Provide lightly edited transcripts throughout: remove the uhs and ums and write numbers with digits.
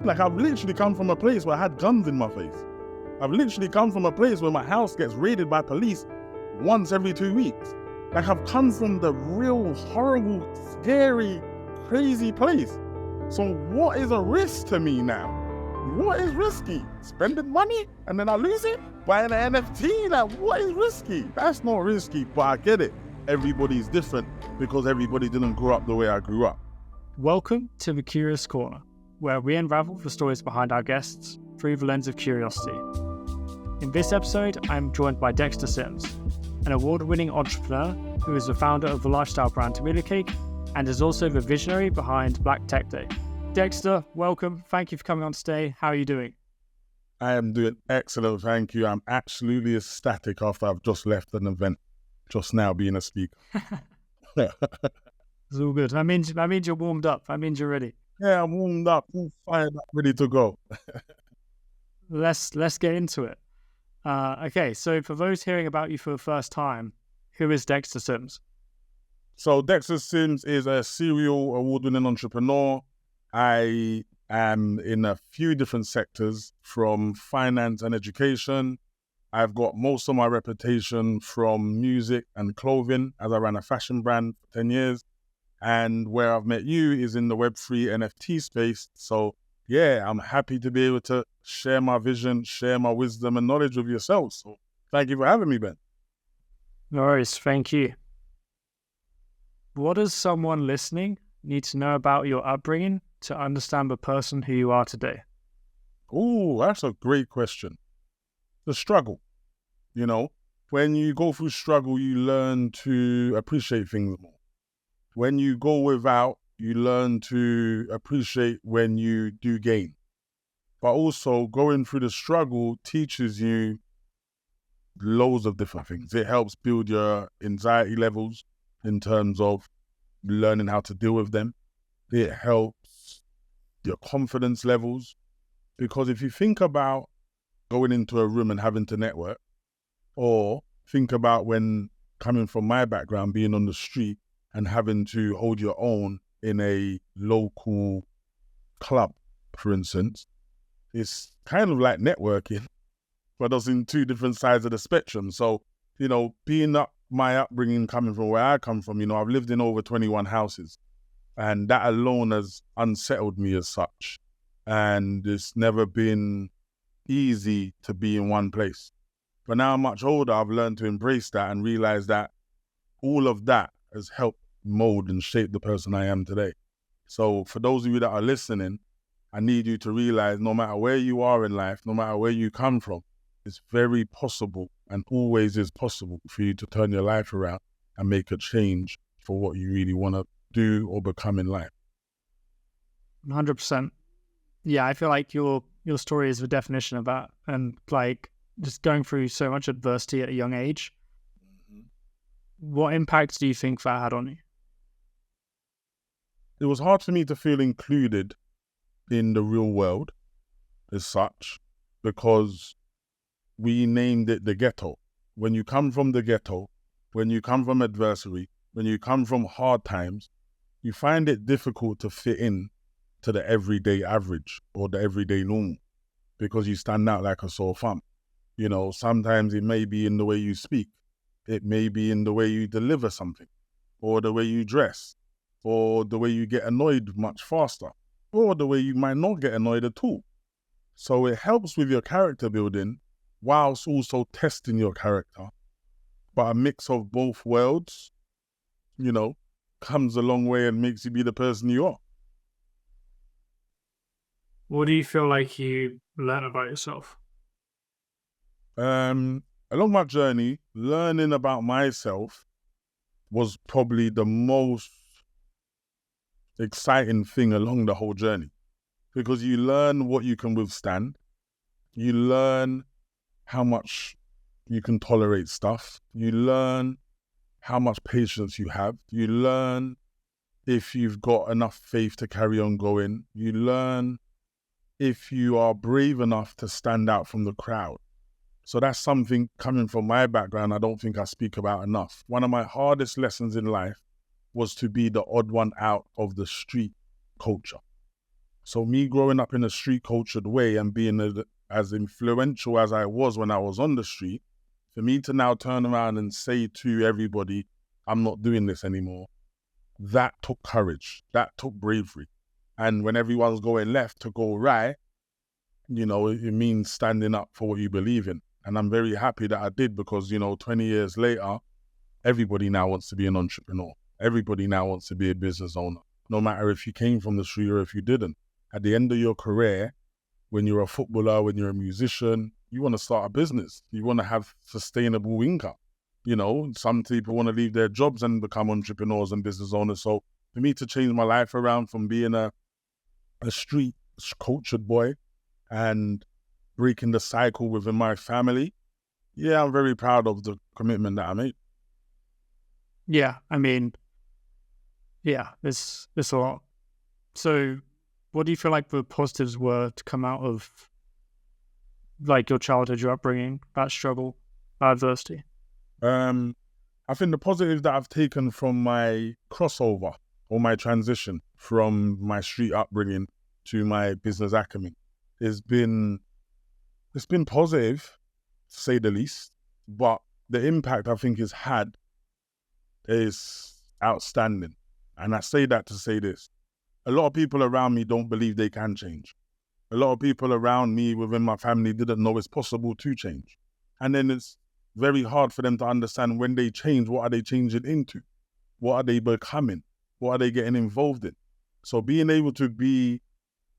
Like, I've literally come from a place where I had guns in my face. I've literally come from a place where my house gets raided by police once every 2 weeks. Like, I've come from the real horrible, scary, crazy place. So what is a risk to me now? What is risky? Spending money and then I lose it? Buying an NFT? Like, what is risky? That's not risky, but I get it. Everybody's different because everybody didn't grow up the way I grew up. Welcome to The Curious Corner, where we unravel the stories behind our guests through the lens of curiosity. In this episode, I'm joined by Dexter Simms, an award-winning entrepreneur who is the founder of the lifestyle brand Mula Cake and is also the visionary behind Black Tech Day. Dexter, welcome. Thank you for coming on today. How are you doing? I am doing excellent, thank you. I'm absolutely ecstatic after I've just left an event, just now being a speaker. It's all good. I mean you're warmed up. I mean you're ready. Yeah, I'm warmed up, all fired up, ready to go. Let's get into it. Okay, so for those hearing about you for the first time, who is Dexter Simms? So Dexter Simms is a serial award-winning entrepreneur. I am in a few different sectors, from finance and education. I've got most of my reputation from music and clothing, as I ran a fashion brand for 10 years. And where I've met you is in the Web3 NFT space. So yeah, I'm happy to be able to share my vision, share my wisdom and knowledge with yourself. So thank you for having me, Ben. No worries, thank you. What does someone listening need to know about your upbringing to understand the person who you are today? Oh, that's a great question. The struggle. You know, when you go through struggle, you learn to appreciate things more. When you go without, you learn to appreciate when you do gain. But also, going through the struggle teaches you loads of different things. It helps build your anxiety levels in terms of learning how to deal with them. It helps your confidence levels. Because if you think about going into a room and having to network, or think about when coming from my background, being on the street and having to hold your own in a local club, for instance, it's kind of like networking, but us in two different sides of the spectrum. So, you know, my upbringing coming from where I come from, you know, I've lived in over 21 houses, and that alone has unsettled me as such. And it's never been easy to be in one place. But now I'm much older, I've learned to embrace that and realize that all of that has helped mold and shape the person I am today. So for those of you that are listening, I need you to realize no matter where you are in life, no matter where you come from, it's very possible and always is possible for you to turn your life around and make a change for what you really want to do or become in life. 100%. Yeah, I feel like your story is the definition of that. And like just going through so much adversity at a young age, what impact do you think that had on you? It was hard for me to feel included in the real world as such, because we named it the ghetto. When you come from the ghetto, when you come from adversity, when you come from hard times, you find it difficult to fit in to the everyday average or the everyday normal, because you stand out like a sore thumb. You know, sometimes it may be in the way you speak. It may be in the way you deliver something, or the way you dress, or the way you get annoyed much faster, or the way you might not get annoyed at all. So it helps with your character building whilst also testing your character. But a mix of both worlds, you know, comes a long way and makes you be the person you are. What do you feel like you learn about yourself? Along my journey, learning about myself was probably the most exciting thing along the whole journey, because you learn what you can withstand. You learn how much you can tolerate stuff. You learn how much patience you have. You learn if you've got enough faith to carry on going. You learn if you are brave enough to stand out from the crowd. So that's something coming from my background I don't think I speak about enough. One of my hardest lessons in life was to be the odd one out of the street culture. So me growing up in a street cultured way and being as influential as I was when I was on the street, for me to now turn around and say to everybody, I'm not doing this anymore, that took courage, that took bravery. And when everyone's going left to go right, you know, it means standing up for what you believe in. And I'm very happy that I did, because, you know, 20 years later, everybody now wants to be an entrepreneur. Everybody now wants to be a business owner, no matter if you came from the street or if you didn't. At the end of your career, when you're a footballer, when you're a musician, you want to start a business. You want to have sustainable income. You know, some people want to leave their jobs and become entrepreneurs and business owners. So for me to change my life around from being a street cultured boy and breaking the cycle within my family, yeah, I'm very proud of the commitment that I made. Yeah, I mean, yeah, it's a lot. So what do you feel like the positives were to come out of like your childhood, your upbringing, that struggle, that adversity? I think the positive that I've taken from my crossover or my transition from my street upbringing to my business acumen it's been positive, to say the least, but the impact I think it's had is outstanding. And I say that to say this. A lot of people around me don't believe they can change. A lot of people around me within my family didn't know it's possible to change. And then it's very hard for them to understand when they change, what are they changing into? What are they becoming? What are they getting involved in? So being able to be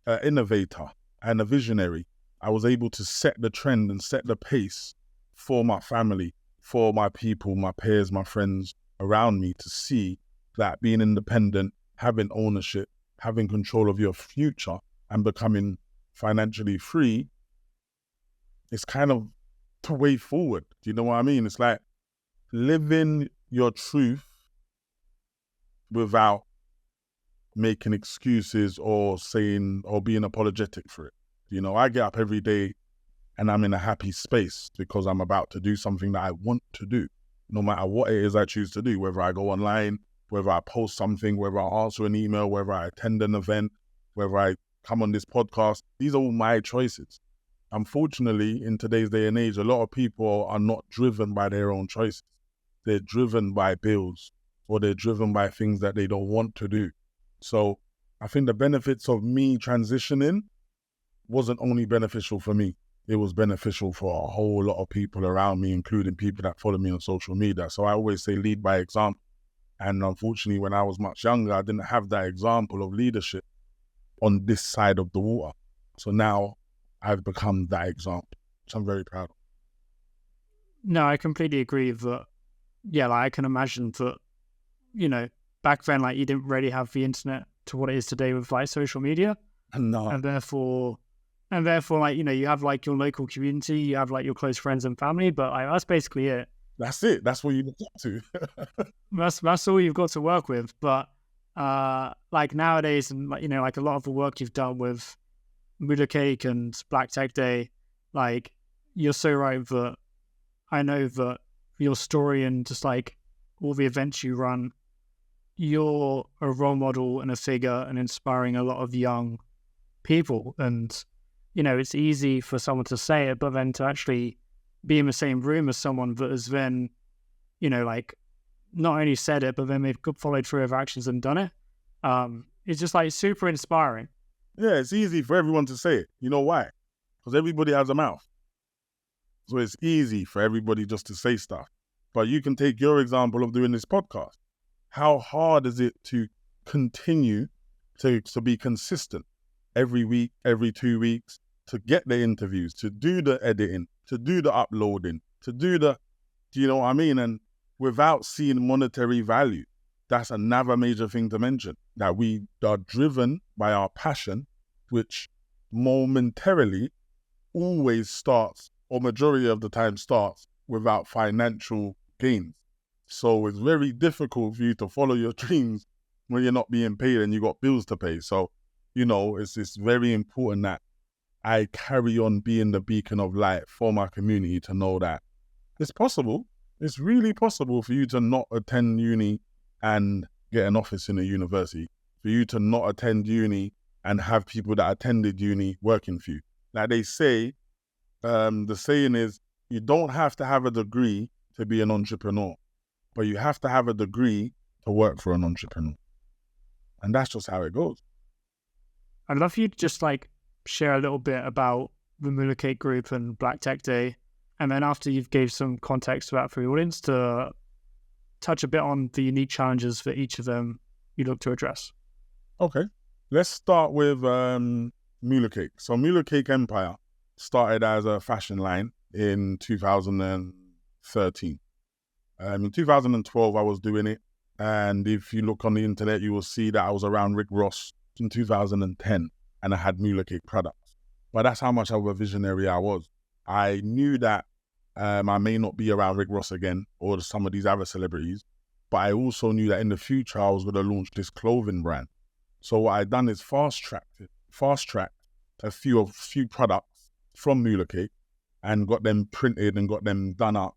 an innovator and a visionary, I was able to set the trend and set the pace for my family, for my people, my peers, my friends around me, to see that being independent, having ownership, having control of your future and becoming financially free is kind of the way forward. Do you know what I mean? It's like living your truth without making excuses or saying or being apologetic for it. You know, I get up every day and I'm in a happy space because I'm about to do something that I want to do, no matter what it is I choose to do, whether I go online, whether I post something, whether I answer an email, whether I attend an event, whether I come on this podcast. These are all my choices. Unfortunately, in today's day and age, a lot of people are not driven by their own choices. They're driven by bills or they're driven by things that they don't want to do. So I think the benefits of me transitioning wasn't only beneficial for me. It was beneficial for a whole lot of people around me, including people that follow me on social media. So I always say lead by example. And unfortunately, when I was much younger, I didn't have that example of leadership on this side of the water. So now I've become that example, which I'm very proud of. No, I completely agree that, yeah, like I can imagine that, you know, back then, like you didn't really have the internet to what it is today with like social media. No. And therefore, like, you know, you have like your local community, you have like your close friends and family, but like, that's basically it. That's it. That's what you look up to. That's all you've got to work with. But like nowadays, and like, you know, like a lot of the work you've done with Mula Cake and Black Tech Day, like you're so right that I know that your story and just like all the events you run, you're a role model and a figure and inspiring a lot of young people. And, you know, it's easy for someone to say it, but then to actually be in the same room as someone that has then, you know, like not only said it, but then they've followed through with actions and done it. It's just like super inspiring. Yeah, it's easy for everyone to say it. You know why? Because everybody has a mouth. So it's easy for everybody just to say stuff. But you can take your example of doing this podcast. How hard is it to continue to be consistent every week, every 2 weeks, to get the interviews, to do the editing, to do the uploading, to do the, do you know what I mean? And without seeing monetary value, that's another major thing to mention, that we are driven by our passion, which momentarily always starts, or majority of the time starts, without financial gains. So it's very difficult for you to follow your dreams when you're not being paid and you got bills to pay. So, you know, it's very important that I carry on being the beacon of light for my community to know that it's possible. It's really possible for you to not attend uni and get an office in a university, for you to not attend uni and have people that attended uni working for you. Like they say, the saying is, you don't have to have a degree to be an entrepreneur, but you have to have a degree to work for an entrepreneur. And that's just how it goes. I'd love for you to just share a little bit about the Mula Cake Group and Black Tech Day. And then after you've gave some context to that for the audience, to touch a bit on the unique challenges for each of them you look to address. Okay. Let's start with Mula Cake. So Mula Cake Empire started as a fashion line in 2013. In 2012, I was doing it. And if you look on the internet, you will see that I was around Rick Ross in 2010 and I had Mula Cake products. But that's how much of a visionary I was. I knew that I may not be around Rick Ross again or some of these other celebrities, but I also knew that in the future I was going to launch this clothing brand. So what I'd done is fast-tracked a few products from Mula Cake and got them printed and got them done up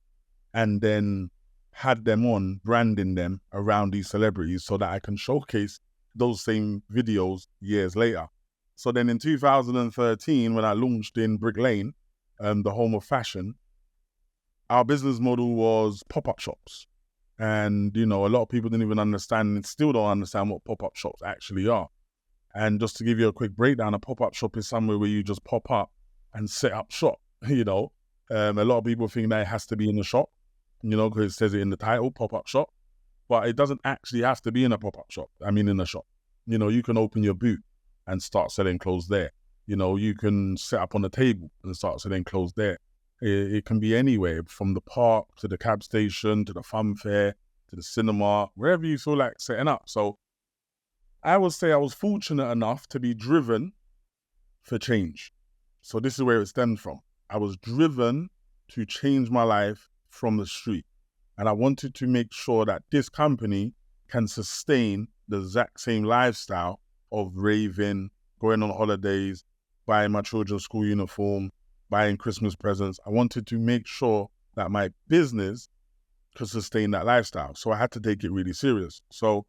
and then had them on, branding them around these celebrities so that I can showcase those same videos years later. So then in 2013, when I launched in Brick Lane, the home of fashion, our business model was pop-up shops. And, a lot of people didn't even understand and still don't understand what pop-up shops actually are. And just to give you a quick breakdown, a pop-up shop is somewhere where you just pop up and set up shop, A lot of people think that it has to be in the shop, because it says it in the title, pop-up shop. But it doesn't actually have to be in a pop-up shop. In a shop. You can open your booth and start selling clothes there. You can set up on a table and start selling clothes there. It can be anywhere, from the park to the cab station, to the fun fair, to the cinema, wherever you feel like setting up. So I would say I was fortunate enough to be driven for change. So this is where it stemmed from. I was driven to change my life from the street. And I wanted to make sure that this company can sustain the exact same lifestyle of raving, going on holidays, buying my children's school uniform, buying Christmas presents. I wanted to make sure that my business could sustain that lifestyle. So I had to take it really serious. So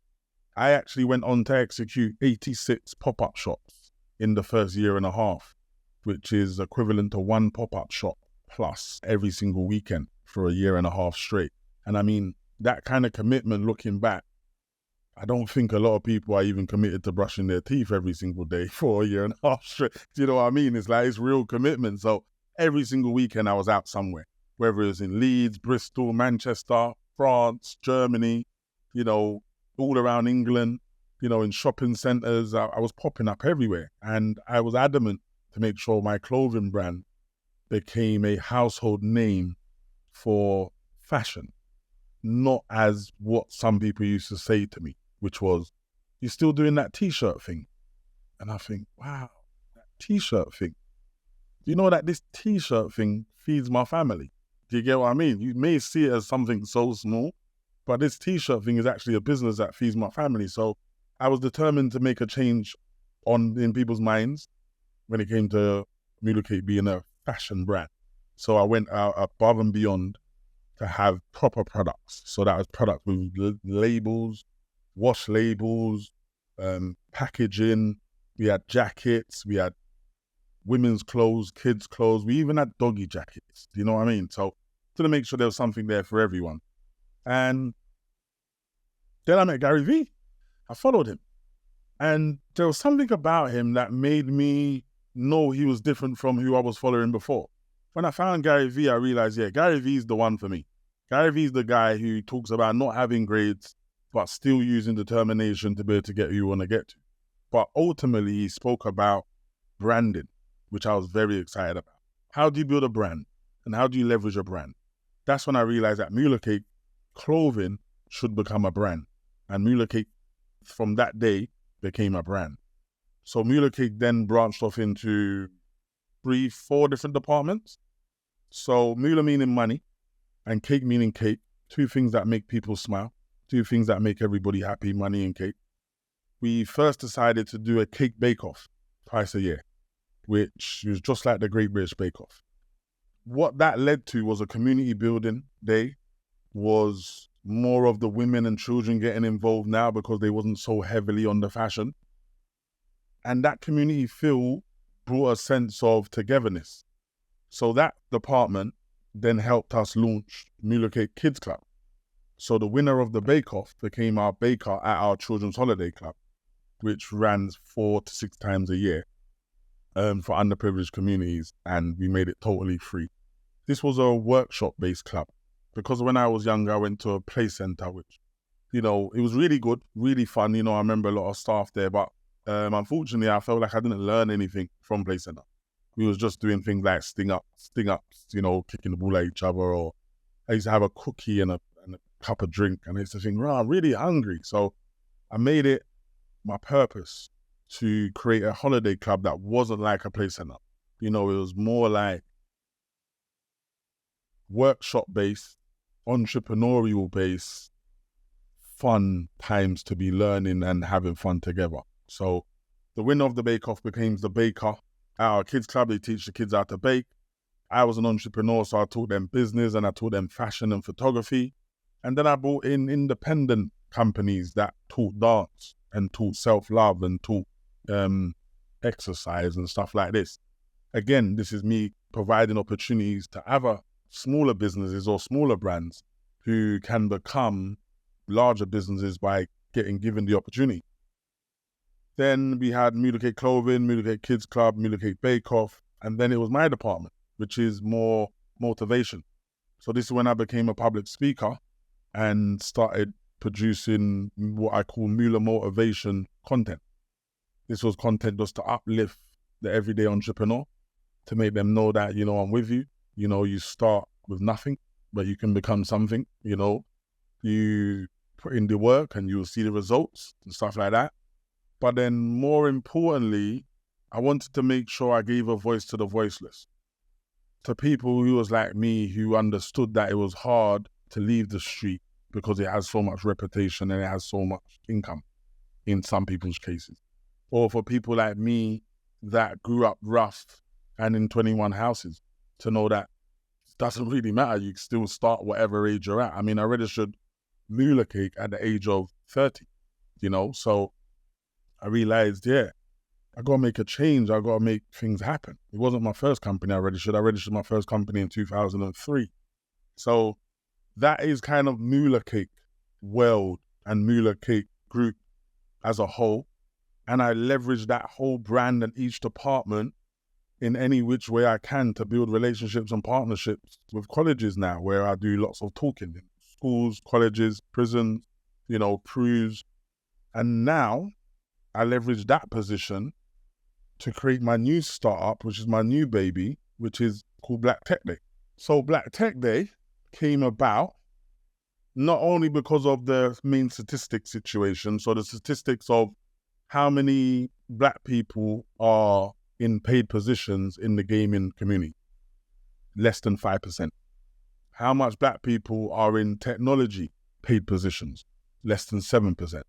I actually went on to execute 86 pop-up shops in the first year and a half, which is equivalent to one pop-up shop plus every single weekend for a year and a half straight. And that kind of commitment, looking back, I don't think a lot of people are even committed to brushing their teeth every single day for a year and a half straight. Do you know what I mean? It's real commitment. So every single weekend I was out somewhere, whether it was in Leeds, Bristol, Manchester, France, Germany, all around England, in shopping centres. I was popping up everywhere. And I was adamant to make sure my clothing brand became a household name for fashion, not as what some people used to say to me, which was, "You're still doing that t-shirt thing?" And I think, wow, that t-shirt thing. Do you know that this t-shirt thing feeds my family? Do you get what I mean? You may see it as something so small, but this t-shirt thing is actually a business that feeds my family. So I was determined to make a change in people's minds when it came to Mula Cake being a fashion brand. So I went out above and beyond to have proper products. So that was products with labels, wash labels, packaging. We had jackets, we had women's clothes, kids' clothes. We even had doggy jackets. Do you know what I mean? So to make sure there was something there for everyone. And then I met Gary Vee. I followed him. And there was something about him that made me know he was different from who I was following before. When I found Gary Vee, I realized, Gary Vee's the one for me. Gary Vee's the guy who talks about not having grades, but still using determination to be able to get who you want to get to. But ultimately, he spoke about branding, which I was very excited about. How do you build a brand? And how do you leverage a brand? That's when I realized that Mula Cake clothing should become a brand. And Mula Cake, from that day, became a brand. So Mula Cake then branched off into 3-4 different departments. So Mula meaning money and cake meaning cake, two things that make people smile, two things that make everybody happy, money and cake. We first decided to do a cake bake-off twice a year, which was just like the Great British Bake-Off. What that led to was a community building day, was more of the women and children getting involved now because they wasn't so heavily on the fashion. And that community feel brought a sense of togetherness. So that department then helped us launch Mula Cake Kids Club. So the winner of the bake-off became our baker at our children's holiday club, which ran 4 to 6 times a year for underprivileged communities, and we made it totally free. This was a workshop-based club because when I was younger, I went to a play center, which, it was really good, really fun. I remember a lot of staff there, but unfortunately, I felt like I didn't learn anything from play center. We was just doing things like sting ups, kicking the ball at each other, or I used to have a cookie and a cup of drink, and I used to think, I'm really hungry. So I made it my purpose to create a holiday club that wasn't like a play center. It was more like workshop-based, entrepreneurial-based, fun times to be learning and having fun together. So the winner of the bake-off becomes the baker at our kids club. They teach the kids how to bake. I was an entrepreneur, so I taught them business and I taught them fashion and photography. And then I brought in independent companies that taught dance and taught self-love and taught exercise and stuff like this. Again, this is me providing opportunities to other smaller businesses or smaller brands who can become larger businesses by getting given the opportunity. Then we had Mula Cake Clothing, Mula Cake Kids Club, Mula Cake Bake Off, and then it was my department, which is more motivation. So this is when I became a public speaker and started producing what I call Mula motivation content. This was content just to uplift the everyday entrepreneur, to make them know that, I'm with you. You start with nothing, but you can become something. You put in the work and you'll see the results and stuff like that. But then more importantly, I wanted to make sure I gave a voice to the voiceless, to people who was like me, who understood that it was hard to leave the street because it has so much reputation and it has so much income in some people's cases. Or for people like me that grew up rough and in 21 houses, to know that it doesn't really matter. You can still start whatever age you're at. I mean, I registered Mula Cake at the age of 30, so I realized, I got to make a change. I got to make things happen. It wasn't my first company I registered. I registered my first company in 2003. So that is kind of Mula Cake world and Mula Cake group as a whole. And I leverage that whole brand and each department in any which way I can to build relationships and partnerships with colleges now, where I do lots of talking in schools, colleges, prisons, crews. And now I leverage that position to create my new startup, which is my new baby, which is called Black Tech Day. So Black Tech Day came about not only because of the main statistics situation, so the statistics of how many Black people are in paid positions in the gaming community, less than 5%. How much Black people are in technology paid positions, less than 7%.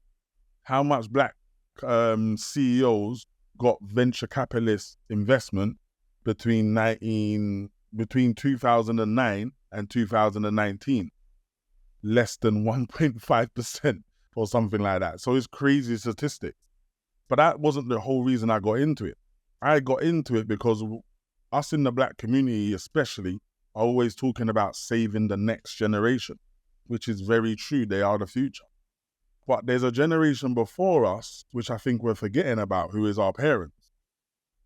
How much Black CEOs got venture capitalist investment between 2009 and 2019, less than 1.5% or something like that. So it's crazy statistics. But that wasn't the whole reason I got into it. I got into it because us in the Black community especially are always talking about saving the next generation, which is very true. They are the future. But there's a generation before us, which I think we're forgetting about, who is our parents.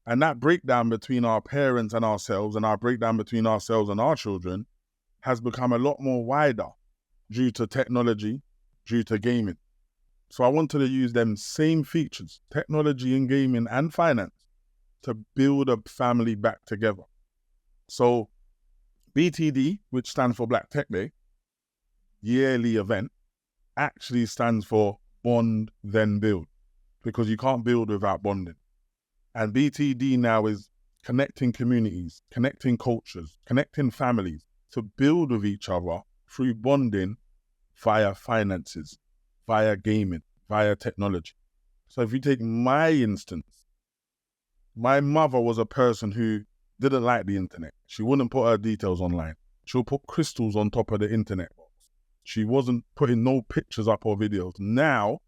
And that breakdown between our parents and ourselves, and our breakdown between ourselves and our children, has become a lot more wider due to technology, due to gaming. So I wanted to use them same features, technology and gaming and finance, to build a family back together. So BTD, which stands for Black Tech Day, yearly event, actually stands for Bond Then Build, because you can't build without bonding. And BTD now is connecting communities, connecting cultures, connecting families to build with each other through bonding via finances, via gaming, via technology. So if you take my instance, my mother was a person who didn't like the internet. She wouldn't put her details online. She'll put crystals on top of the internet box. She wasn't putting no pictures up or videos. Now,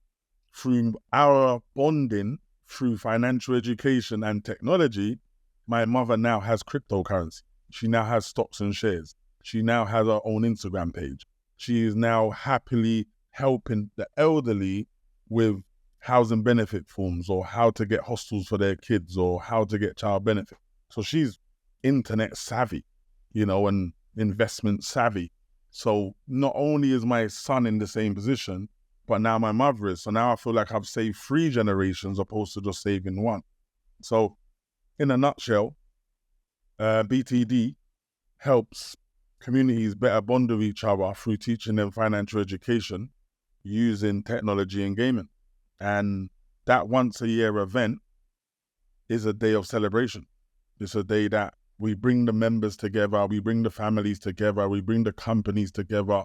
through our bonding through financial education and technology, my mother now has cryptocurrency. She now has stocks and shares. She now has her own Instagram page. She is now happily helping the elderly with housing benefit forms or how to get hostels for their kids or how to get child benefit. So she's internet savvy, and investment savvy. So not only is my son in the same position, but now my mother is. So now I feel like I've saved 3 generations opposed to just saving 1. So in a nutshell, BTD helps communities better bond with each other through teaching them financial education using technology and gaming. And that once a year event is a day of celebration. It's a day that we bring the members together, we bring the families together, we bring the companies together,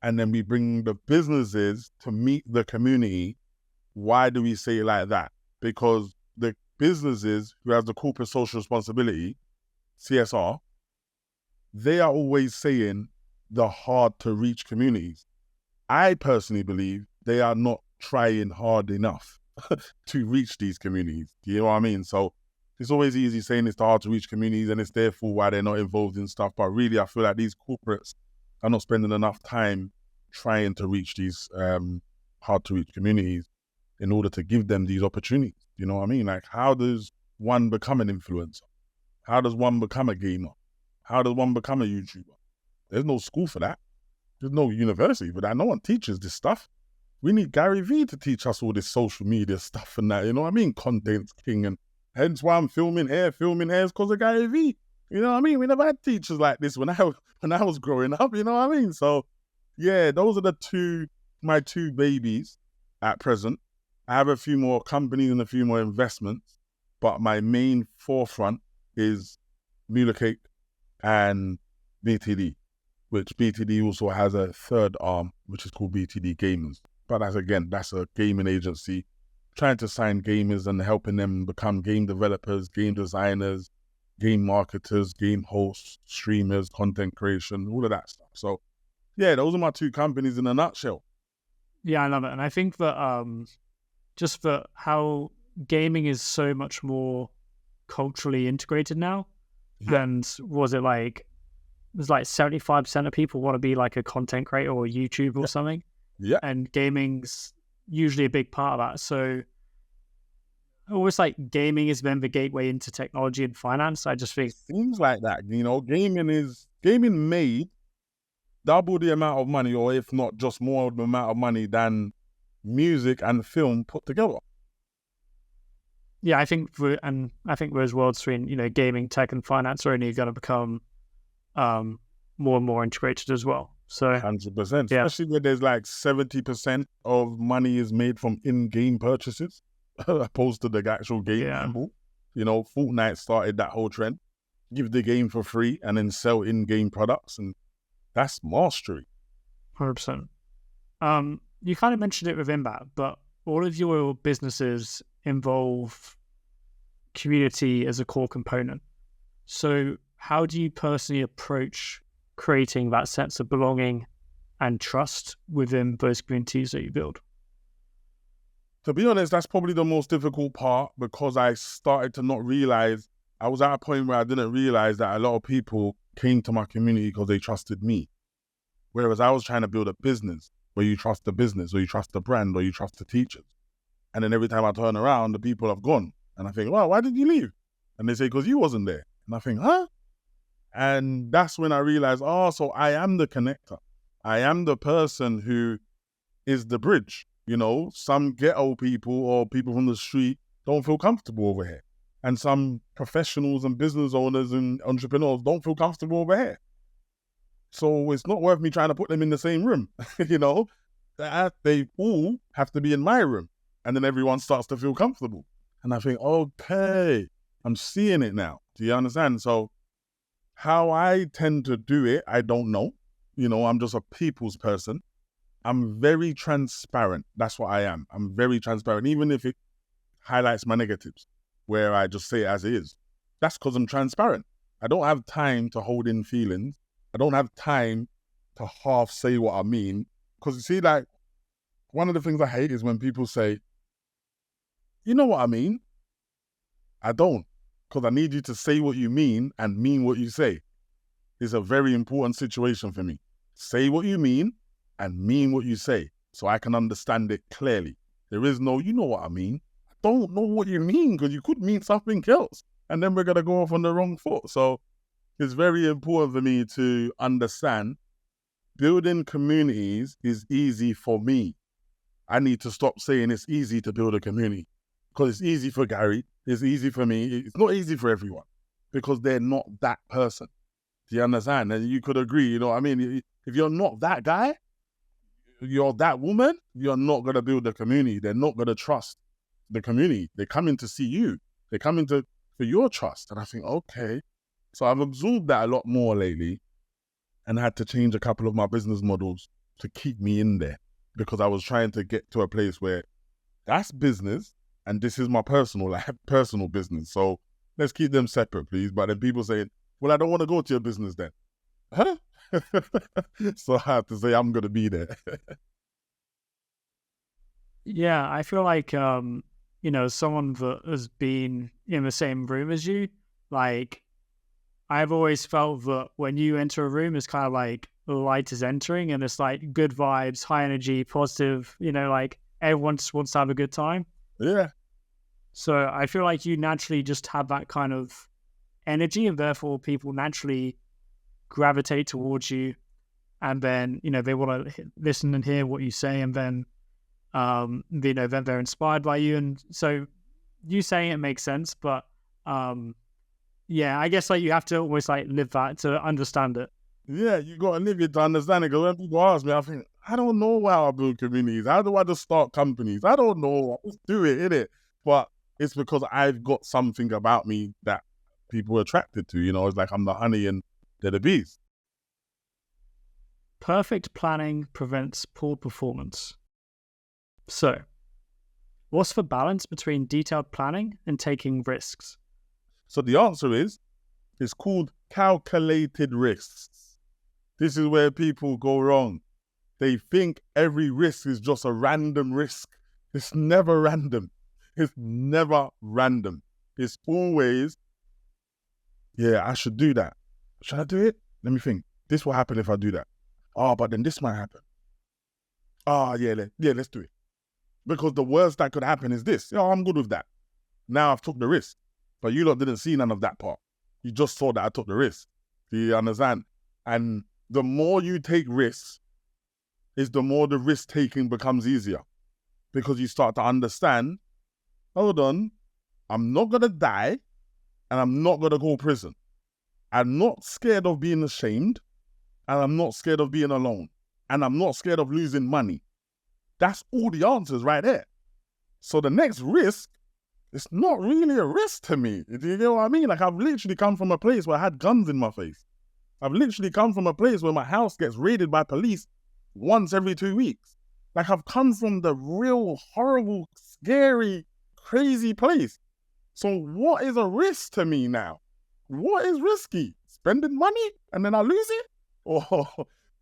and then we bring the businesses to meet the community. Why do we say it like that? Because the businesses who have the corporate social responsibility, CSR, they are always saying the hard to reach communities. I personally believe they are not trying hard enough to reach these communities. Do you know what I mean? So it's always easy saying it's the hard to reach communities and it's therefore why they're not involved in stuff. But really, I feel like these corporates are not spending enough time trying to reach these hard to reach communities in order to give them these opportunities. You know what I mean? Like, how does one become an influencer? How does one become a gamer? How does one become a YouTuber? There's no school for that. There's no university for that. No one teaches this stuff. We need Gary Vee to teach us all this social media stuff and that, you know what I mean? Content's king, and hence why I'm filming here is because of Gary Vee. You know what I mean? We never had teachers like this when I was growing up, you know what I mean? So yeah, those are my two babies at present. I have a few more companies and a few more investments, but my main forefront is Mula Cake and BTD, which BTD also has a third arm, which is called BTD Gamers. But that's a gaming agency trying to sign gamers and helping them become game developers, game designers, game marketers, game hosts, streamers, content creation, all of that stuff. So yeah, those are my 2 companies in a nutshell. Yeah, I love it. And I think that just for how gaming is so much more culturally integrated now. Yeah. And there's like 75% of people want to be like a content creator or YouTube or something. Yeah. And gaming's usually a big part of that. So almost like gaming is then the gateway into technology and finance. I just think things like that, gaming made double the amount of money, or if not just more of the amount of money than music and film put together. Yeah, I think those worlds between, gaming, tech, and finance are only going to become more and more integrated as well. So 100%, yeah. Especially where there's like 70% of money is made from in-game purchases opposed to the actual game. Yeah. Fortnite started that whole trend. Give the game for free and then sell in-game products, and that's mastery. 100%. You kind of mentioned it within that, but all of your businesses involve community as a core component. So how do you personally approach creating that sense of belonging and trust within those communities that you build? To be honest, that's probably the most difficult part, because I started to not realize, I was at a point where I didn't realize that a lot of people came to my community because they trusted me. Whereas I was trying to build a business where you trust the business, or you trust the brand, or you trust the teachers. And then every time I turn around, the people have gone. And I think, well, why did you leave? And they say, because you wasn't there. And I think, huh? And that's when I realized, so I am the connector. I am the person who is the bridge. Some ghetto people or people from the street don't feel comfortable over here. And some professionals and business owners and entrepreneurs don't feel comfortable over here. So it's not worth me trying to put them in the same room, They all have to be in my room. And then everyone starts to feel comfortable. And I think, okay, I'm seeing it now. Do you understand? So how I tend to do it, I don't know. I'm just a people's person. I'm very transparent. That's what I am. I'm very transparent, even if it highlights my negatives, where I just say it as it is. That's because I'm transparent. I don't have time to hold in feelings. I don't have time to half say what I mean. Because you see, like, one of the things I hate is when people say, you know what I mean? I don't, because I need you to say what you mean and mean what you say. It's a very important situation for me. Say what you mean and mean what you say so I can understand it clearly. There is no, you know what I mean. I don't know what you mean because you could mean something else. And then we're going to go off on the wrong foot. So it's very important for me to understand building communities is easy for me. I need to stop saying it's easy to build a community because it's easy for Gary. It's easy for me. It's not easy for everyone because they're not that person. Do you understand? And you could agree, you know what I mean? If you're not that guy, you're that woman, you're not going to build a community. They're not going to trust the community. They're coming to see you. They're coming for your trust. And I think, okay. So I've absorbed that a lot more lately and had to change a couple of my business models to keep me in there because I was trying to get to a place where that's business and this is my personal business. So let's keep them separate, please. But then people saying, well, I don't want to go to your business then. Huh? So I have to say I'm going to be there. Yeah, I feel like, someone that has been in the same room as you, like, I've always felt that when you enter a room, it's kind of like the light is entering and it's like good vibes, high energy, positive, like everyone just wants to have a good time. Yeah. So I feel like you naturally just have that kind of energy and therefore people naturally gravitate towards you. And then, they want to listen and hear what you say. And then, then they're inspired by you. And so you saying it makes sense. But yeah, I guess like you have to always like live that to understand it. Yeah, you got to live it to understand it. Because when people ask me, I think, I don't know how I build communities. How do I just start companies? I don't know. I just do it, innit? But it's because I've got something about me that people are attracted to. It's like I'm the honey and they're the bees. Perfect planning prevents poor performance. So, what's the balance between detailed planning and taking risks? So the answer is, it's called calculated risks. This is where people go wrong. They think every risk is just a random risk. It's never random. It's never random. It's always, yeah, I should do that. Should I do it? Let me think. This will happen if I do that. Oh, but then this might happen. Yeah, let's do it. Because the worst that could happen is this. I'm good with that. Now I've took the risk. But you lot didn't see none of that part. You just saw that I took the risk. Do you understand? And the more you take risks, is the more the risk taking becomes easier. Because you start to understand, hold on, I'm not going to die and I'm not going to go to prison. I'm not scared of being ashamed and I'm not scared of being alone and I'm not scared of losing money. That's all the answers right there. So the next risk, it's not really a risk to me. Do you get what I mean? Like I've literally come from a place where I had guns in my face. I've literally come from a place where my house gets raided by police once every 2 weeks. Like I've come from the real horrible, scary, crazy place. So what is a risk to me now? What is risky? Spending money and then I lose it? Or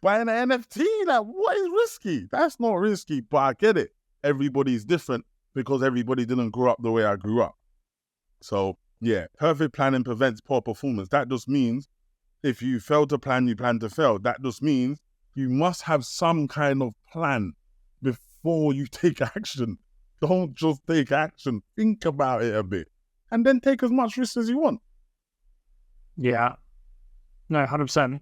buying an NFT? Like what is risky? That's not risky, but I get it. Everybody's different because everybody didn't grow up the way I grew up. So yeah, perfect planning prevents poor performance. That just means if you fail to plan, you plan to fail. That just means you must have some kind of plan before you take action. Don't just take action. Think about it a bit. And then take as much risk as you want. Yeah. No, 100%.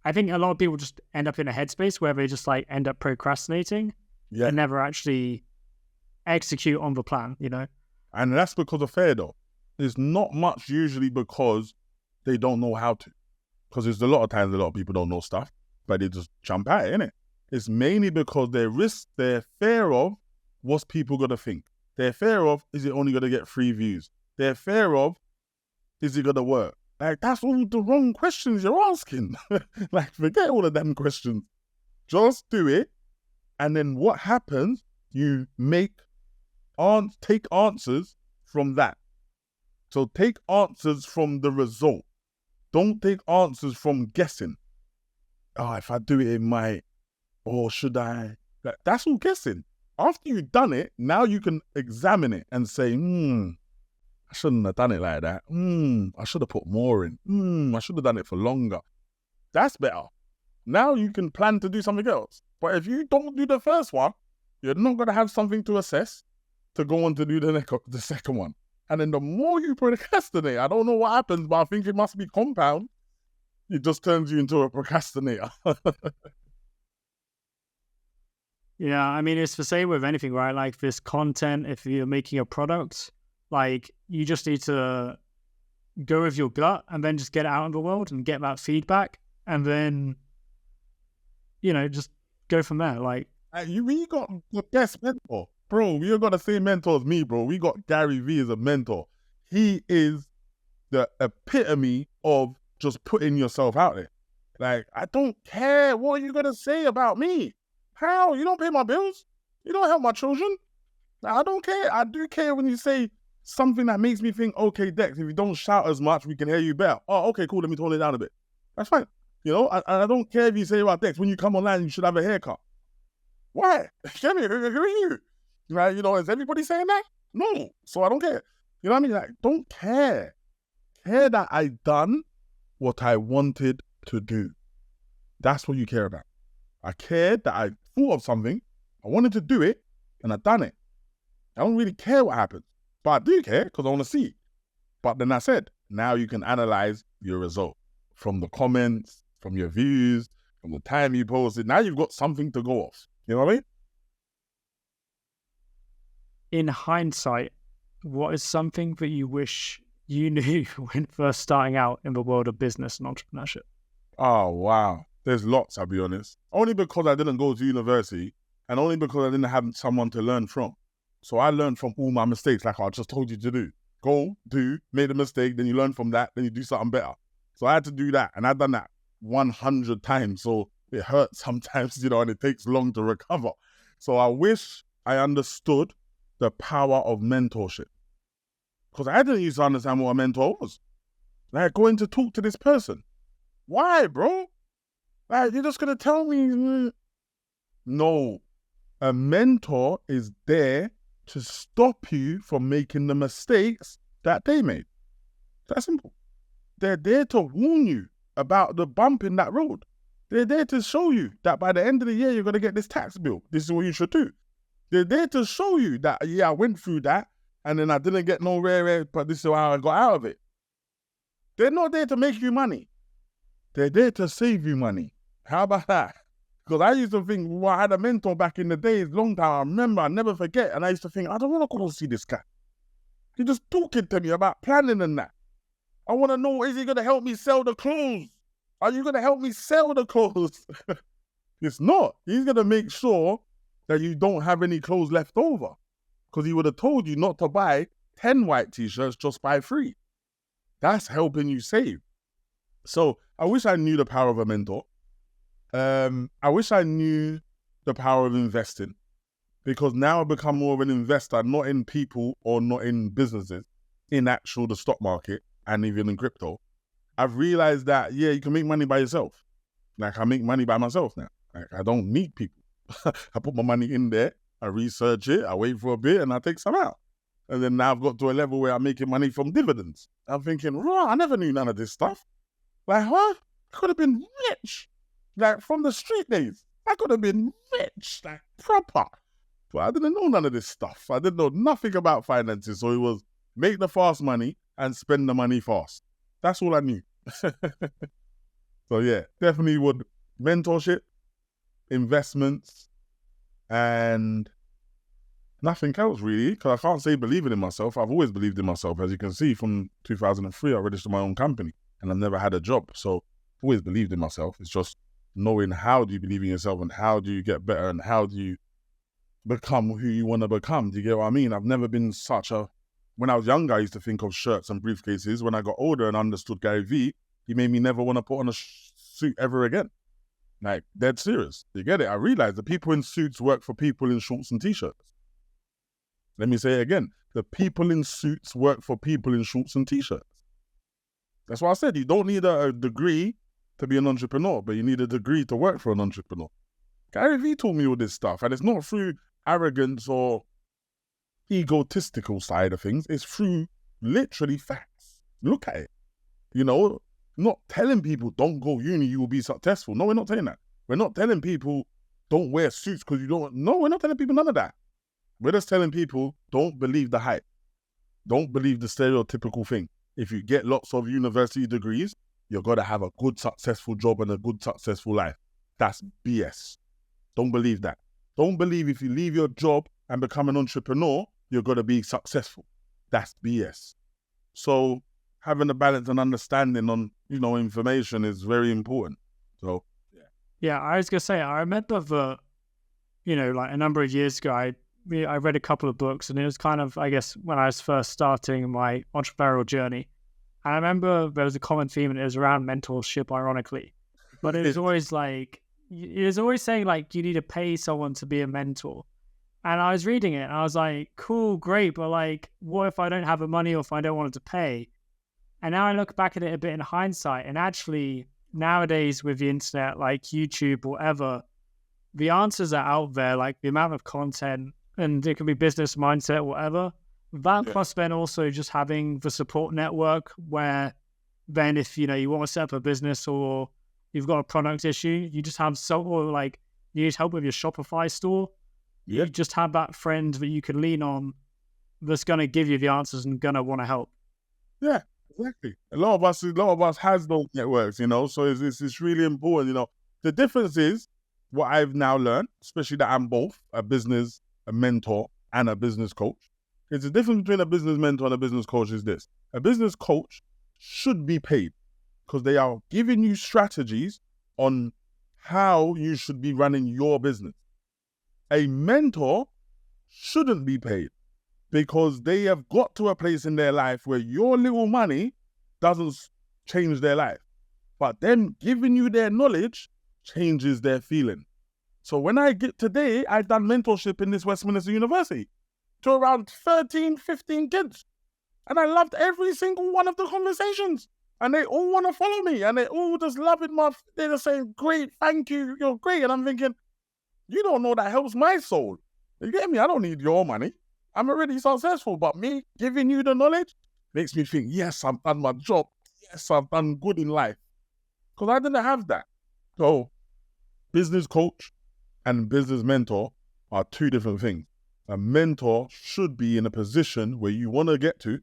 I think a lot of people just end up in a headspace where they just like end up procrastinating and never actually execute on the plan, And that's because of fear though. It's not much usually because they don't know how to. Because there's a lot of times a lot of people don't know stuff, but they just jump at it, innit? It's mainly because their fear of what's people going to think. Their fear of, is it only going to get 3 views? Their fear of, is it going to work? Like, that's all the wrong questions you're asking. Like, forget all of them questions. Just do it. And then what happens, you take answers from that. So take answers from the result. Don't take answers from guessing. Oh, if I do it might, or should I? That's all guessing. After you've done it, now you can examine it and say, I shouldn't have done it like that. I should have put more in. I should have done it for longer. That's better. Now you can plan to do something else. But if you don't do the first one, you're not going to have something to assess to go on to do the second one. And then the more you procrastinate, I don't know what happens, but I think it must be compound. It just turns you into a procrastinator. Yeah, I mean, it's the same with anything, right? Like this content, if you're making a product, like you just need to go with your gut and then just get it out in the world and get that feedback. And then, just go from there. Like, we got the best mentor. Bro, we got the same mentor as me, bro. We got Gary Vee as a mentor. He is the epitome of just putting yourself out there. Like, I don't care what you're going to say about me. How? You don't pay my bills? You don't help my children? I don't care. I do care when you say something that makes me think, okay, Dex, if you don't shout as much, we can hear you better. Oh, okay, cool. Let me tone it down a bit. That's fine. I don't care if you say about Dex, when you come online, you should have a haircut. Why? Who are you? Right? Is everybody saying that? No. So I don't care. You know what I mean? Like, don't care. Care that I done what I wanted to do. That's what you care about. I cared that I thought of something, I wanted to do it, and I done it. I don't really care what happens, but I do care because I want to see it. But then I said, now you can analyze your result from the comments, from your views, from the time you posted. Now you've got something to go off. You know what I mean? In hindsight, what is something that you wish you knew when first starting out in the world of business and entrepreneurship? Oh, wow. There's lots, I'll be honest. Only because I didn't go to university and only because I didn't have someone to learn from. So I learned from all my mistakes, like I just told you to do. Go, do, made a mistake, then you learn from that, then you do something better. So I had to do that, and I've done that 100 times. So it hurts sometimes, and it takes long to recover. So I wish I understood the power of mentorship. Because I didn't used to understand what a mentor was. Like, going to talk to this person. Why, bro? Like, you're just going to tell me? No. A mentor is there to stop you from making the mistakes that they made. That's simple. They're there to warn you about the bump in that road. They're there to show you that by the end of the year, you're going to get this tax bill. This is what you should do. They're there to show you that, yeah, I went through that and then I didn't get nowhere, but this is how I got out of it. They're not there to make you money. They're there to save you money. How about that? Because I used to think, well, I had a mentor back in the days, long time. I remember, I never forget. And I used to think, I don't want to go see this guy. He's just talking to me about planning and that. I want to know, is he going to help me sell the clothes? Are you going to help me sell the clothes? It's not. He's going to make sure that you don't have any clothes left over. Because he would have told you not to buy 10 white t-shirts, just buy 3. That's helping you save. So I wish I knew the power of a mentor. I wish I knew the power of investing, because now I've become more of an investor, not in people or not in businesses, in the stock market and even in crypto. I've realized that, yeah, you can make money by yourself. Like, I make money by myself now. Like, I don't need people. I put my money in there, I research it, I wait for a bit, and I take some out. And then now I've got to a level where I'm making money from dividends. I'm thinking, raw, I never knew none of this stuff. Like, what? I could have been rich. Like, from the street days, I could have been rich, like, proper. But I didn't know none of this stuff. I didn't know nothing about finances. So it was make the fast money and spend the money fast. That's all I knew. So yeah, definitely would mentorship, investments, and nothing else really, because I can't say believing in myself. I've always believed in myself. As you can see, from 2003, I registered my own company and I've never had a job. So I've always believed in myself. It's just knowing how do you believe in yourself and how do you get better and how do you become who you want to become. Do you get what I mean? I've never been when I was younger, I used to think of shirts and briefcases. When I got older and understood Gary Vee, he made me never want to put on a suit ever again. Like, dead serious. You get it? I realized the people in suits work for people in shorts and t-shirts. Let me say it again. The people in suits work for people in shorts and t-shirts. That's why I said you don't need a degree to be an entrepreneur, but you need a degree to work for an entrepreneur. Gary Vee taught me all this stuff, and it's not through arrogance or egotistical side of things. It's through literally facts. Look at it. You know, not telling people don't go uni, you will be successful. No, we're not saying that. We're not telling people don't wear suits because you don't. No, we're not telling people none of that. We're just telling people don't believe the hype. Don't believe the stereotypical thing. If you get lots of university degrees, you're going to have a good, successful job and a good, successful life. That's BS. Don't believe that. Don't believe if you leave your job and become an entrepreneur, you're going to be successful. That's BS. So having a balance and understanding on, information is very important. So, yeah, I was going to say, I remember that, like a number of years ago, I read a couple of books, and it was kind of, I guess, when I was first starting my entrepreneurial journey. And I remember there was a common theme, and it was around mentorship, ironically. But it was always like, it was always saying, like, you need to pay someone to be a mentor. And I was reading it, and I was like, cool, great, but like, what if I don't have the money or if I don't want to pay? And now I look back at it a bit in hindsight, and actually, nowadays with the internet, like YouTube or whatever, the answers are out there, like the amount of content, and it can be business mindset, whatever. That plus then also just having the support network where then if, you want to set up a business or you've got a product issue, you just have or like you need help with your Shopify store. You just have that friend that you can lean on that's going to give you the answers and going to want to help. Yeah, exactly. A lot of us has those networks, so it's really important, The difference is what I've now learned, especially that I'm both a mentor and a business coach. It's the difference between a business mentor and a business coach is this. A business coach should be paid because they are giving you strategies on how you should be running your business. A mentor shouldn't be paid because they have got to a place in their life where your little money doesn't change their life. But them giving you their knowledge changes their feeling. So when I get today, I've done mentorship in this Westminster University to around 13, 15 kids. And I loved every single one of the conversations. And they all want to follow me. And they all just love it. They're just saying, great, thank you, you're great. And I'm thinking, you don't know that helps my soul. You get me? I don't need your money. I'm already successful. But me giving you the knowledge makes me think, yes, I've done my job. Yes, I've done good in life. Because I didn't have that. So business coach and business mentor are two different things. A mentor should be in a position where you want to get to,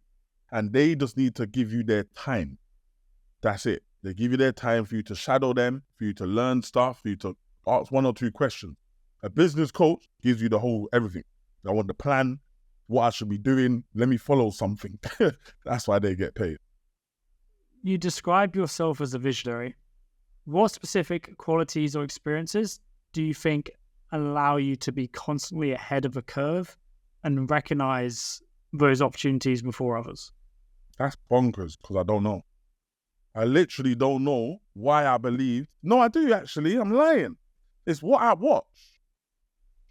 and they just need to give you their time. That's it. They give you their time for you to shadow them, for you to learn stuff, for you to ask one or two questions. A business coach gives you the whole everything. I want the plan, what I should be doing. Let me follow something. That's why they get paid. You describe yourself as a visionary. What specific qualities or experiences do you think allow you to be constantly ahead of a curve and recognize those opportunities before others? That's bonkers because I don't know. I literally don't know why I believe. No, I do actually. I'm lying. It's what I watch.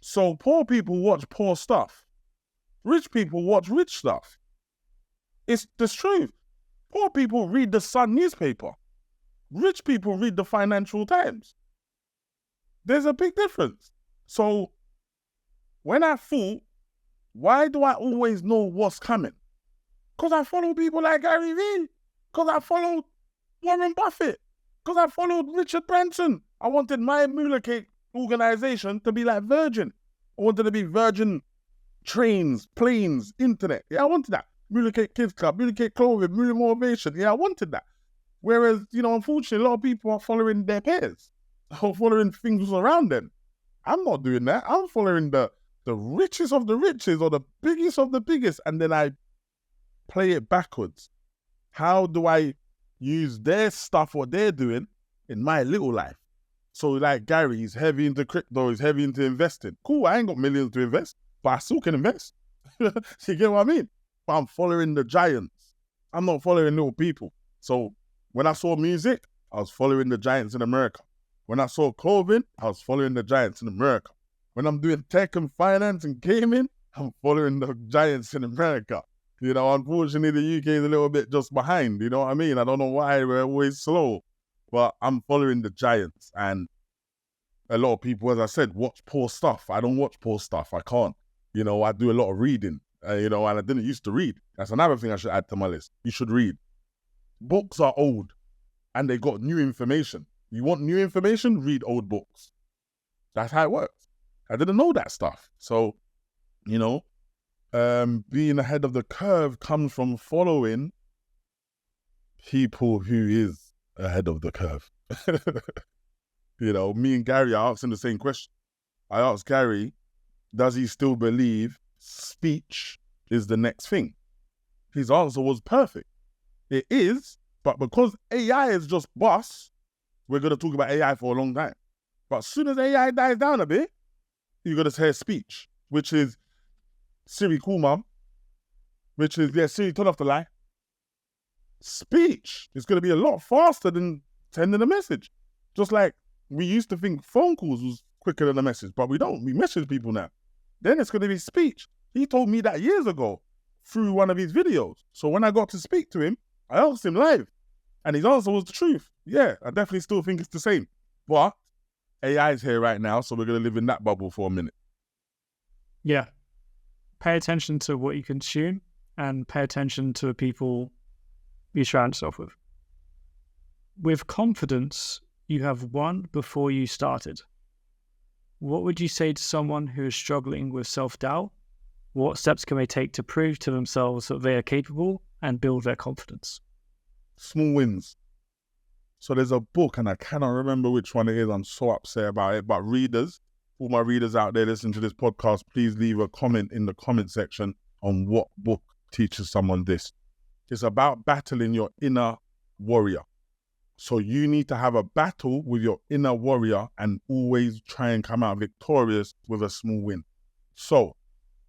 So poor people watch poor stuff. Rich people watch rich stuff. It's the truth. Poor people read the Sun newspaper. Rich people read the Financial Times. There's a big difference. So when I thought, why do I always know what's coming? Because I follow people like Gary Vee. Because I followed Warren Buffett. Because I followed Richard Branson. I wanted my Mula Cake organization to be like Virgin. I wanted to be Virgin trains, planes, internet. Yeah, I wanted that. Mula Cake Kids Club, Mula Cake Clothing, Mula Motivation. Yeah, I wanted that. Whereas, unfortunately, a lot of people are following their peers or following things around them. I'm not doing that. I'm following the richest of the richest or the biggest of the biggest, and then I play it backwards. How do I use their stuff, what they're doing, in my little life? So like Gary, he's heavy into crypto, he's heavy into investing. Cool, I ain't got millions to invest, but I still can invest. You get what I mean? But I'm following the giants. I'm not following little people. So when I saw music, I was following the giants in America. When I saw clothing, I was following the giants in America. When I'm doing tech and finance and gaming, I'm following the giants in America. Unfortunately, the UK is a little bit just behind. You know what I mean? I don't know why we're always slow, but I'm following the giants. And a lot of people, as I said, watch poor stuff. I don't watch poor stuff. I can't. I do a lot of reading. and I didn't used to read. That's another thing I should add to my list. You should read. Books are old and they got new information. You want new information? Read old books. That's how it works. I didn't know that stuff. So, being ahead of the curve comes from following people who is ahead of the curve. Me and Gary, I asked him the same question. I asked Gary, does he still believe speech is the next thing? His answer was perfect. It is, but because AI is just bust, we're going to talk about AI for a long time. But as soon as AI dies down a bit, you're going to hear speech, which is, Siri, cool, mum. Which is, Siri, turn off the light. Speech is going to be a lot faster than sending a message. Just like we used to think phone calls was quicker than a message, but we don't. We message people now. Then it's going to be speech. He told me that years ago through one of his videos. So when I got to speak to him, I asked him live, and his answer was the truth. Yeah, I definitely still think it's the same. But AI is here right now, so we're going to live in that bubble for a minute. Yeah. Pay attention to what you consume and pay attention to the people you surround yourself with. With confidence, you have won before you started. What would you say to someone who is struggling with self-doubt? What steps can they take to prove to themselves that they are capable and build their confidence? Small wins. So there's a book, and I cannot remember which one it is. I'm so upset about it. But readers, all my readers out there listening to this podcast, please leave a comment in the comment section on what book teaches someone this. It's about battling your inner warrior. So you need to have a battle with your inner warrior and always try and come out victorious with a small win. So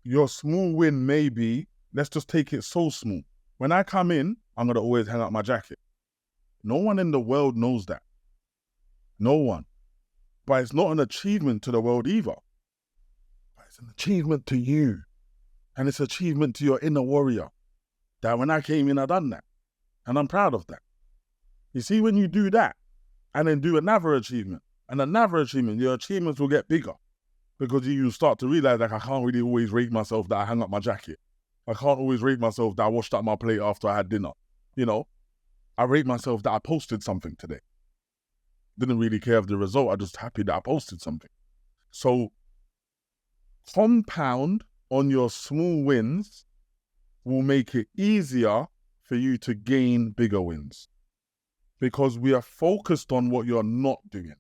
your small win may be, let's just take it so small. When I come in, I'm going to always hang up my jacket. No one in the world knows that. No one. But it's not an achievement to the world either. But it's an achievement to you. And it's an achievement to your inner warrior. That when I came in, I done that. And I'm proud of that. You see, when you do that, and then do another achievement, and another achievement, your achievements will get bigger. Because you start to realize, like, I can't really always rate myself that I hung up my jacket. I can't always rate myself that I washed up my plate after I had dinner. I rate myself that I posted something today. Didn't really care of the result. I'm just happy that I posted something. So compound on your small wins will make it easier for you to gain bigger wins. Because we are focused on what you're not doing.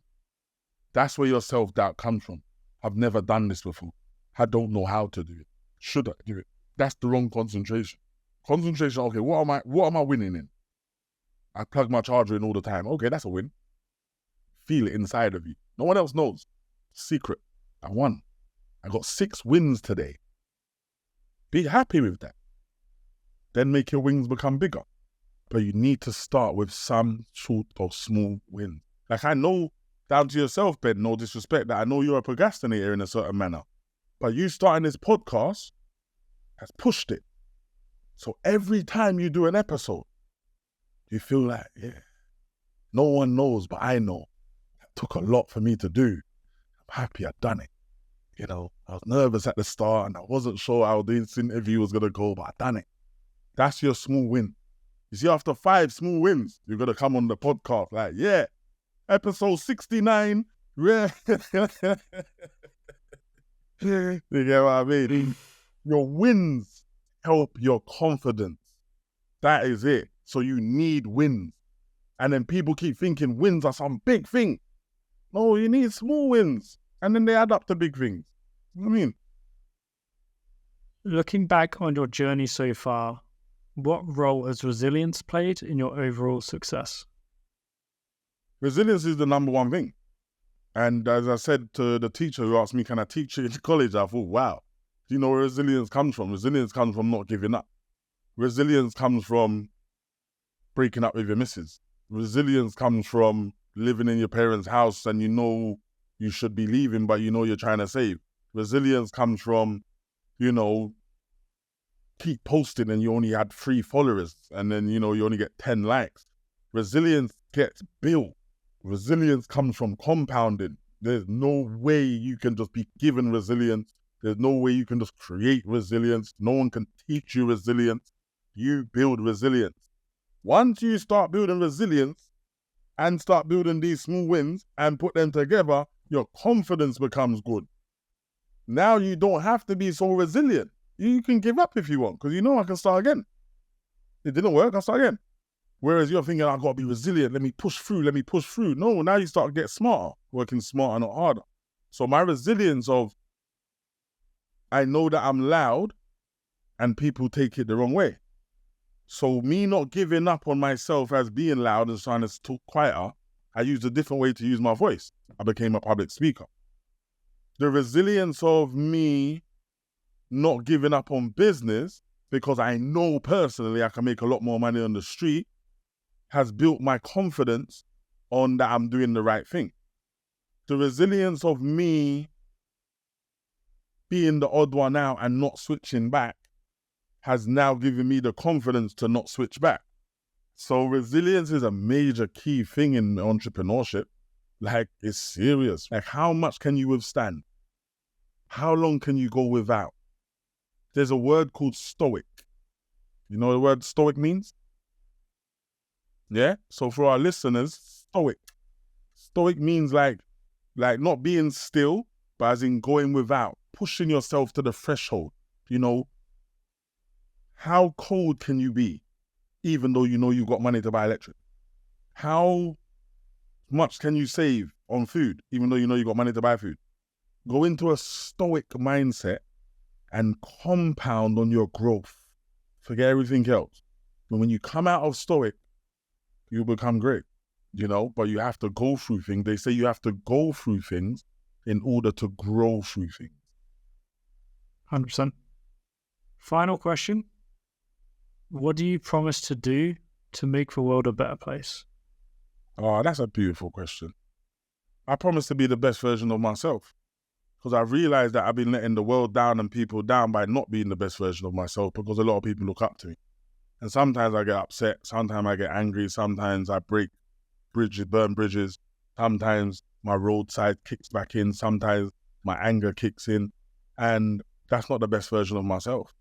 That's where your self-doubt comes from. I've never done this before. I don't know how to do it. Should I do it? That's the wrong concentration. Concentration, okay, what am I winning in? I plug my charger in all the time. Okay, that's a win. Feel it inside of you. No one else knows. Secret. I won. I got 6 wins today. Be happy with that. Then make your wins become bigger. But you need to start with some sort of small win. Like, I know, down to yourself, Ben, no disrespect, that I know you're a procrastinator in a certain manner. But you starting this podcast has pushed it. So every time you do an episode, you feel like, yeah, no one knows, but I know. It took a lot for me to do. I'm happy I've done it. I was nervous at the start and I wasn't sure how this interview was going to go, but I've done it. That's your small win. You see, after 5 small wins, you're going to come on the podcast like, yeah, episode 69. Yeah. You get what I mean? Your wins help your confidence. That is it. So you need wins. And then people keep thinking wins are some big thing. No, you need small wins. And then they add up to big things. You know what I mean? Looking back on your journey so far, what role has resilience played in your overall success? Resilience is the number one thing. And as I said to the teacher who asked me, can I teach in college? I thought, wow, do you know where resilience comes from? Resilience comes from not giving up. Resilience comes from breaking up with your missus. Resilience comes from living in your parents' house and you know you should be leaving, but you know you're trying to save. Resilience comes from, keep posting and you only had 3 followers and then, you only get 10 likes. Resilience gets built. Resilience comes from compounding. There's no way you can just be given resilience There's no way you can just create resilience. No one can teach you resilience. You build resilience. Once you start building resilience and start building these small wins and put them together, your confidence becomes good. Now you don't have to be so resilient. You can give up if you want, because you know I can start again. It didn't work, I'll start again. Whereas you're thinking, I've got to be resilient, let me push through. No, now you start to get smarter, working smarter, not harder. So my resilience of, I know that I'm loud and people take it the wrong way. So me not giving up on myself as being loud and trying to talk quieter, I used a different way to use my voice. I became a public speaker. The resilience of me not giving up on business, because I know personally I can make a lot more money on the street, has built my confidence on that I'm doing the right thing. The resilience of me being the odd one out and not switching back has now given me the confidence to not switch back. So resilience is a major key thing in entrepreneurship. Like, it's serious. Like, how much can you withstand? How long can you go without? There's a word called stoic. You know what the word stoic means? Yeah? So for our listeners, stoic. Stoic means like not being still, but as in going without, pushing yourself to the threshold. You know, how cold can you be, even though you know you've got money to buy electric? How much can you save on food, even though you know you've got money to buy food? Go into a stoic mindset and compound on your growth. Forget everything else. And when you come out of stoic, you become great, you know, but you have to go through things. They say you have to go through things in order to grow through things. 100%. Final question. What do you promise to do to make the world a better place? Oh, that's a beautiful question. I promise to be the best version of myself, because I realized that I've been letting the world down and people down by not being the best version of myself, because a lot of people look up to me. And sometimes I get upset, sometimes I get angry, sometimes I break bridges, burn bridges, sometimes my roadside kicks back in, sometimes my anger kicks in, and that's not the best version of myself.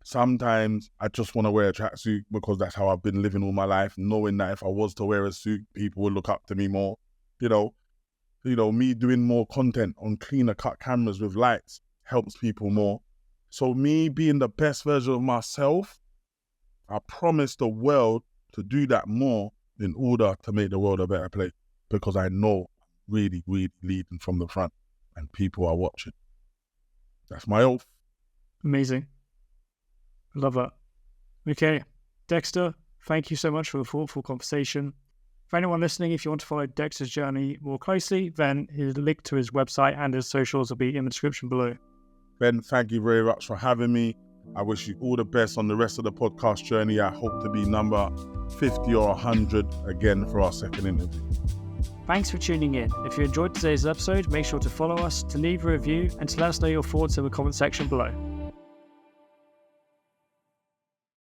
Sometimes I just want to wear a tracksuit because that's how I've been living all my life, knowing that if I was to wear a suit, people would look up to me more. You know, me doing more content on cleaner cut cameras with lights helps people more. So me being the best version of myself, I promise the world to do that more in order to make the world a better place, because I know I'm really, really leading from the front and people are watching. That's my oath. Amazing. Love that. Okay, Dexter, thank you so much for the thoughtful conversation. For anyone listening, if you want to follow Dexter's journey more closely, then his link to his website and his socials will be in the description below. Ben, thank you very much for having me. I wish you all the best on the rest of the podcast journey. I hope to be number 50 or 100 again for our second interview. Thanks for tuning in. If you enjoyed today's episode, make sure to follow us, to leave a review, and to let us know your thoughts in the comment section below.